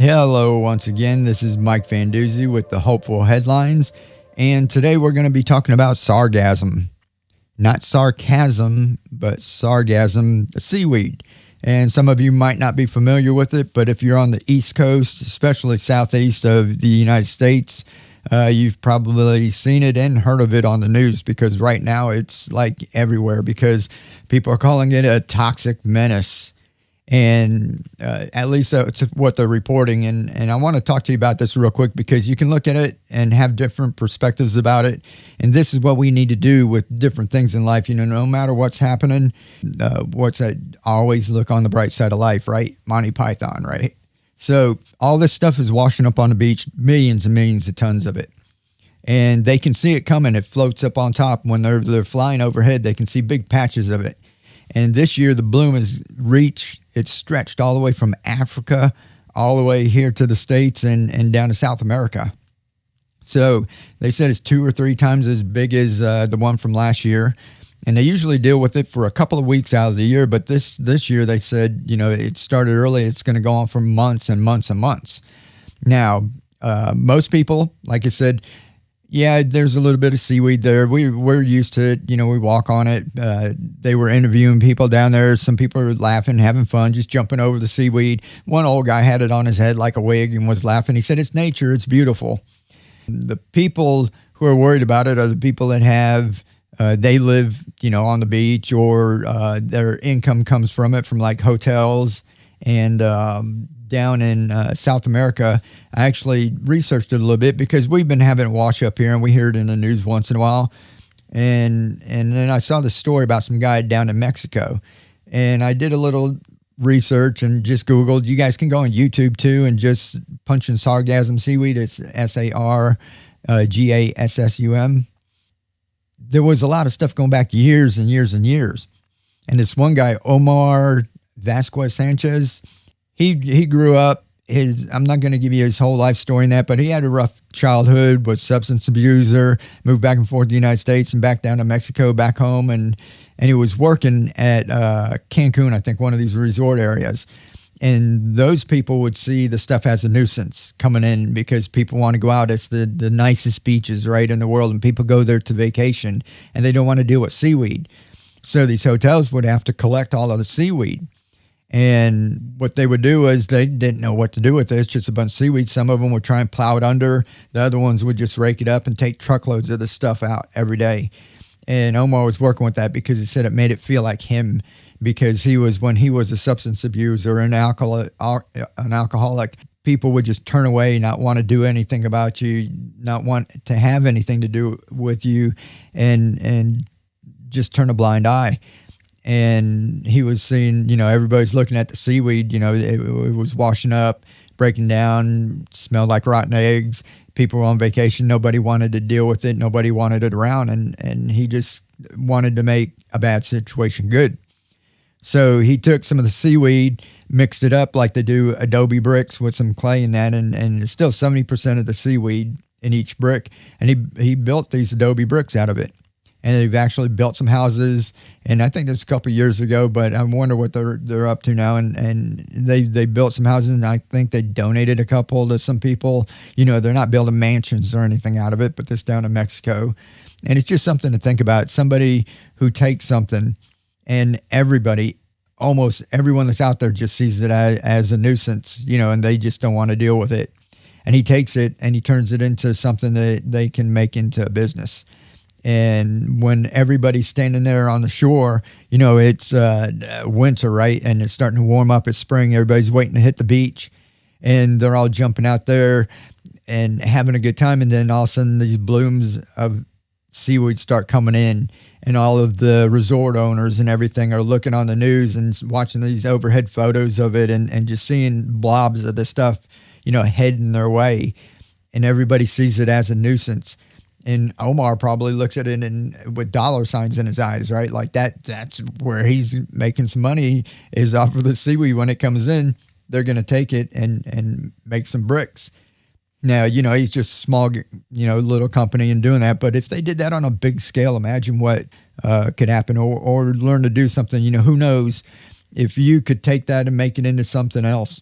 Hello, once again. This is Mike Van Doozy with the Hopeful Headlines, and today we're going to be talking about sargassum. Not sarcasm, but sargassum, the seaweed. And some of you might not be familiar with it, but if you're on the East Coast, especially southeast of the United States, you've probably seen it and heard of it on the news, because right now it's like everywhere because people are calling it a toxic menace. And at least that's what they're reporting. And I want to talk to you about this real quick because you can look at it and have different perspectives about it. And this is what we need to do with different things in life. You know, no matter what's happening, always look on the bright side of life, right? Monty Python, right? So all this stuff is washing up on the beach, millions and millions of tons of it. And they can see it coming. It floats up on top. When they're flying overhead, they can see big patches of it. And this year, the bloom has it's stretched all the way from Africa, all the way here to the States and down to South America. So they said it's 2 or 3 times as big as the one from last year. And they usually deal with it for a couple of weeks out of the year. But this year, they said, you know, it started early. It's going to go on for months and months and months. Now, most people, like I said, yeah, there's a little bit of seaweed there. We're used to it. You know, we walk on it. They were interviewing people down there. Some people were laughing, having fun, just jumping over the seaweed. One old guy had it on his head like a wig and was laughing. He said, it's nature. It's beautiful. The people who are worried about it are the people that have, they live, you know, on the beach, or their income comes from it, from like hotels. And down in South America, I actually researched it a little bit because we've been having it wash up here and we hear it in the news once in a while. And then I saw this story about some guy down in Mexico, and I did a little research and just Googled. You guys can go on YouTube too and just punch in sargassum seaweed. It's SARGASSUM. There was a lot of stuff going back years and years and years. And this one guy, Omar Vasquez Sanchez, he grew up, I'm not going to give you his whole life story in that, but he had a rough childhood, was substance abuser, moved back and forth to the United States and back down to Mexico, back home. And he was working at Cancun, I think, one of these resort areas. And those people would see the stuff as a nuisance coming in because people want to go out. It's the nicest beaches, right, in the world. And people go there to vacation and they don't want to deal with seaweed. So these hotels would have to collect all of the seaweed. And what they would do is they didn't know what to do with it. It's just a bunch of seaweed. Some of them would try and plow it under. The other ones would just rake it up and take truckloads of the stuff out every day. And Omar was working with that because he said it made it feel like him, because when he was a substance abuser and an alcoholic, people would just turn away, not want to do anything about you, not want to have anything to do with you, and just turn a blind eye. And he was seeing, you know, everybody's looking at the seaweed, you know, it was washing up, breaking down, smelled like rotten eggs. People were on vacation. Nobody wanted to deal with it. Nobody wanted it around. And he just wanted to make a bad situation good. So he took some of the seaweed, mixed it up like they do adobe bricks with some clay in that. And it's still 70% of the seaweed in each brick. And he built these adobe bricks out of it. And they've actually built some houses, and I think that's a couple of years ago, but I wonder what they're up to now. And they built some houses, and I think they donated a couple to some people. You know, they're not building mansions or anything out of it, but this down in Mexico. And it's just something to think about. Somebody who takes something, and almost everyone that's out there just sees it as a nuisance, you know, and they just don't want to deal with it. And he takes it and he turns it into something that they can make into a business. And when everybody's standing there on the shore, you know, it's winter, right? And it's starting to warm up. It's spring. Everybody's waiting to hit the beach. And they're all jumping out there and having a good time. And then all of a sudden, these blooms of seaweed start coming in. And all of the resort owners and everything are looking on the news and watching these overhead photos of it and just seeing blobs of the stuff, you know, heading their way. And everybody sees it as a nuisance. And Omar probably looks at it with dollar signs in his eyes, right? Like that's where he's making some money, is off of the seaweed. When it comes in, they're going to take it and make some bricks. Now, you know, he's just small, you know, little company and doing that. But if they did that on a big scale, imagine what could happen, or learn to do something. You know, who knows if you could take that and make it into something else.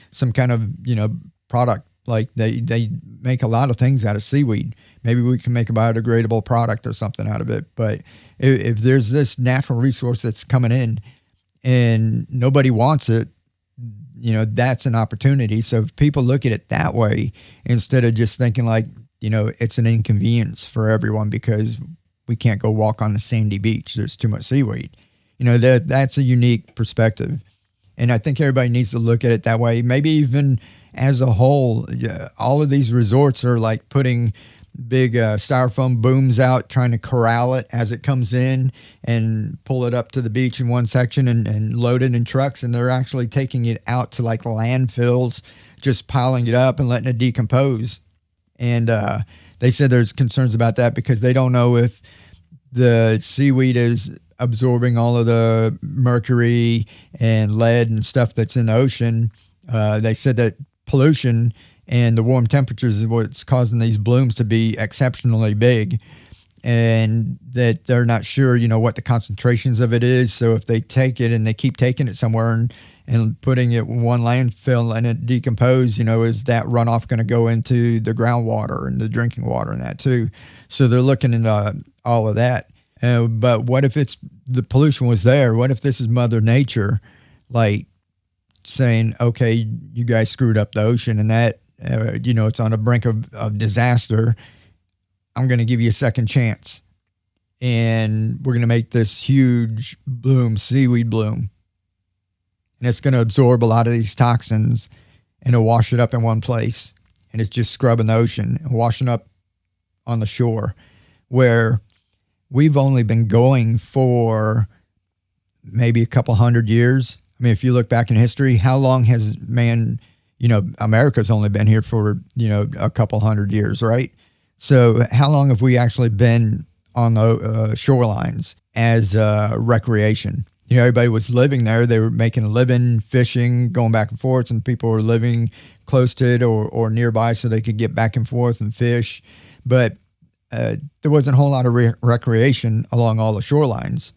some kind of, product. Like they make a lot of things out of seaweed. Maybe we can make a biodegradable product or something out of it. But if there's this natural resource that's coming in and nobody wants it, that's an opportunity. So if people look at it that way, instead of just thinking like, it's an inconvenience for everyone because we can't go walk on the sandy beach, there's too much seaweed. That's a unique perspective. And I think everybody needs to look at it that way. Maybe even as a whole, all of these resorts are like putting big styrofoam booms out, trying to corral it as it comes in and pull it up to the beach in one section and load it in trucks. And they're actually taking it out to like landfills, just piling it up and letting it decompose. And they said there's concerns about that because they don't know if the seaweed is absorbing all of the mercury and lead and stuff that's in the ocean. They said that pollution and the warm temperatures is what's causing these blooms to be exceptionally big, and that they're not sure, what the concentrations of it is. So if they take it and they keep taking it somewhere and putting it in one landfill and it decompose, is that runoff going to go into the groundwater and the drinking water and that too? So they're looking into all of that. But what if the pollution was there? What if this is Mother Nature, like saying, okay, you guys screwed up the ocean and that, it's on the brink of disaster. I'm going to give you a second chance. And we're going to make this huge bloom, seaweed bloom. And it's going to absorb a lot of these toxins and it'll wash it up in one place. And it's just scrubbing the ocean and washing up on the shore, where we've only been going for maybe a couple hundred years. I mean, if you look back in history, how long has man, America's only been here for, a couple hundred years, right? So how long have we actually been on the shorelines as recreation? Everybody was living there. They were making a living, fishing, going back and forth, and people were living close to it or nearby so they could get back and forth and fish. But there wasn't a whole lot of recreation along all the shorelines,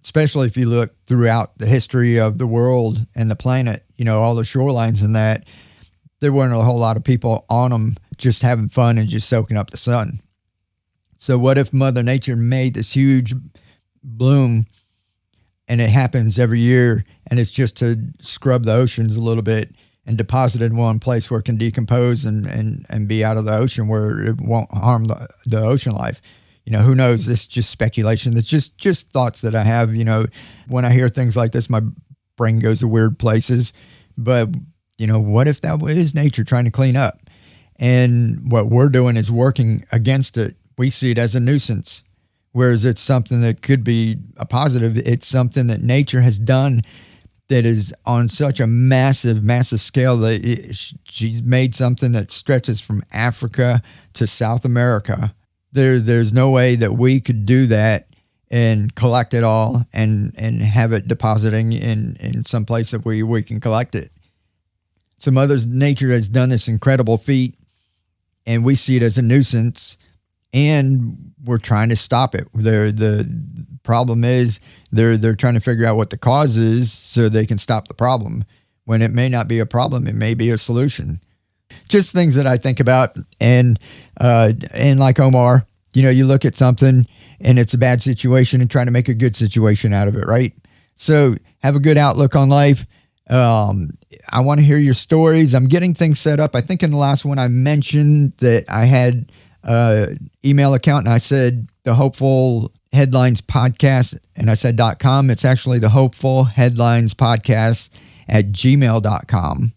especially if you look throughout the history of the world and the planet, all the shorelines and that, there weren't a whole lot of people on them just having fun and just soaking up the sun. So what if Mother Nature made this huge bloom and it happens every year and it's just to scrub the oceans a little bit and deposit it in one place where it can decompose and be out of the ocean where it won't harm the ocean life? Who knows? This is just speculation. It's just thoughts that I have. When I hear things like this, my brain goes to weird places. But, what if that is nature trying to clean up? And what we're doing is working against it. We see it as a nuisance, whereas it's something that could be a positive. It's something that nature has done that is on such a massive, massive scale that she's made something that stretches from Africa to South America. There's no way that we could do that and collect it all and have it depositing in some place that we can collect it. So Mother Nature has done this incredible feat, and we see it as a nuisance, and we're trying to stop it. The problem is they're trying to figure out what the cause is so they can stop the problem. When it may not be a problem, it may be a solution. Just things that I think about, and like Omar, you look at something and it's a bad situation and trying to make a good situation out of it, right? So have a good outlook on life. I want to hear your stories. I'm getting things set up. I think in the last one I mentioned that I had an email account, and I said the Hopeful Headlines Podcast, and I said .com. It's actually the Hopeful Headlines Podcast at gmail.com.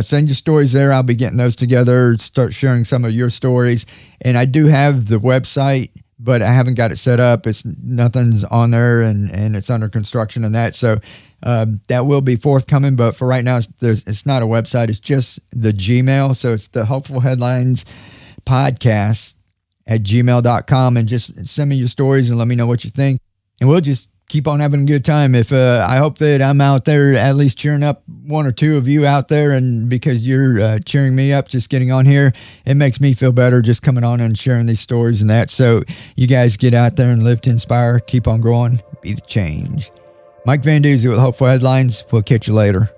Send your stories there. I'll be getting those together, start sharing some of your stories. And I do have the website, but I haven't got it set up. Nothing's on there, and it's under construction and that. So that will be forthcoming. But for right now, it's not a website. It's just the Gmail. So it's the Hopeful Headlines Podcast at gmail.com. And just send me your stories and let me know what you think. And we'll just keep on having a good time. If I hope that I'm out there at least cheering up one or two of you out there, and because you're cheering me up just getting on here, it makes me feel better just coming on and sharing these stories and that. So you guys get out there and live to inspire, keep on growing, be the change. Mike Van Duzy with Hopeful Headlines. We'll catch you later.